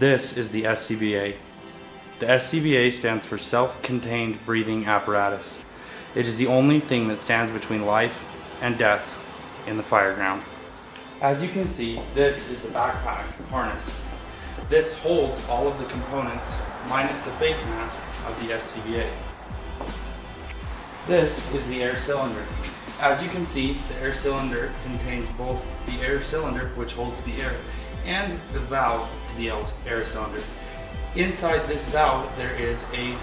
This is the SCBA. The SCBA stands for Self-Contained Breathing Apparatus. It is the only thing that stands between life and death in the fireground. As you can see, this is the backpack harness. This holds all of the components minus the face mask of the SCBA. This is the air cylinder. As you can see, the air cylinder contains both the air cylinder, which holds the air, and the valve to the air cylinder. Inside this valve, there is a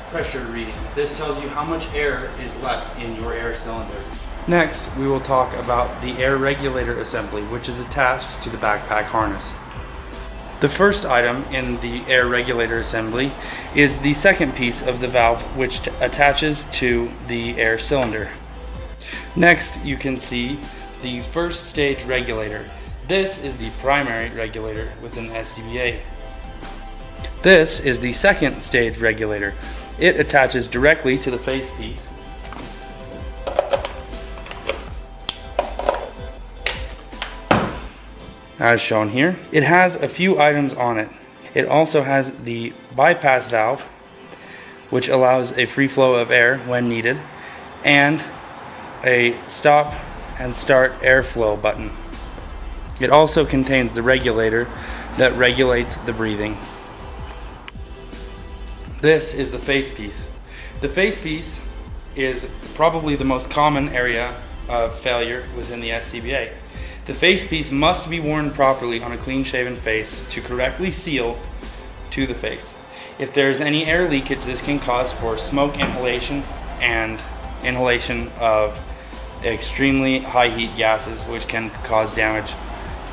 pressure reading. This tells you how much air is left in your air cylinder. Next, we will talk about the air regulator assembly, which is attached to the backpack harness. The first item in the air regulator assembly is the second piece of the valve, which attaches to the air cylinder. Next, you can see the first stage regulator. This is the primary regulator within the SCBA. This is the second stage regulator. It attaches directly to the face piece. As shown here, it has a few items on it. It also has the bypass valve, which allows a free flow of air when needed, and a stop and start airflow button. It also contains the regulator that regulates the breathing. This is the face piece. The face piece is probably the most common area of failure within the SCBA. The face piece must be worn properly on a clean-shaven face to correctly seal to the face. If there is any air leakage, this can cause for smoke inhalation and inhalation of extremely high heat gases, which can cause damage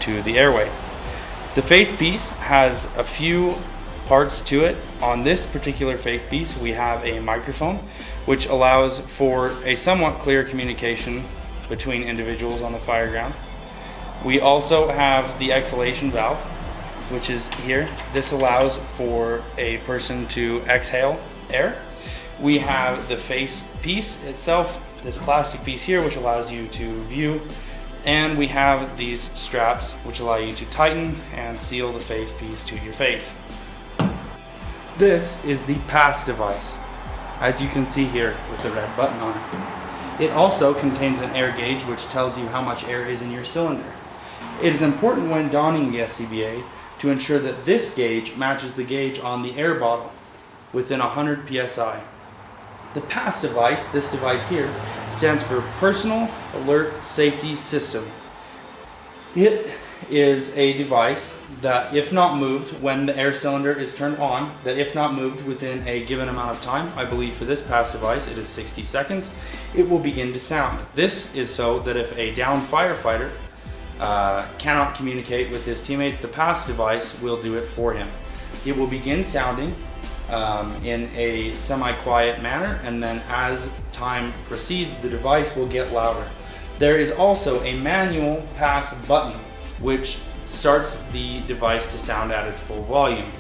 to the airway. The face piece has a few parts to it. On this particular face piece, we have a microphone, which allows for a somewhat clear communication between individuals on the fireground. We also have the exhalation valve, which is here. This allows for a person to exhale air. We have the face piece itself, this plastic piece here, which allows you to view. And we have these straps, which allow you to tighten and seal the face piece to your face. This is the pass device, as you can see here with the red button on it. It also contains an air gauge, which tells you how much air is in your cylinder. It is important when donning the SCBA to ensure that this gauge matches the gauge on the air bottle within 100 psi. The PASS device, this device here, stands for Personal Alert Safety System. It is a device that, if not moved when the air cylinder is turned on, that if not moved within a given amount of time, I believe for this PASS device it is 60 seconds, it will begin to sound. This is so that if a downed firefighter cannot communicate with his teammates, the PASS device will do it for him. It will begin sounding in a semi-quiet manner, and then as time proceeds, the device will get louder. There is also a manual PASS button, which starts the device to sound at its full volume.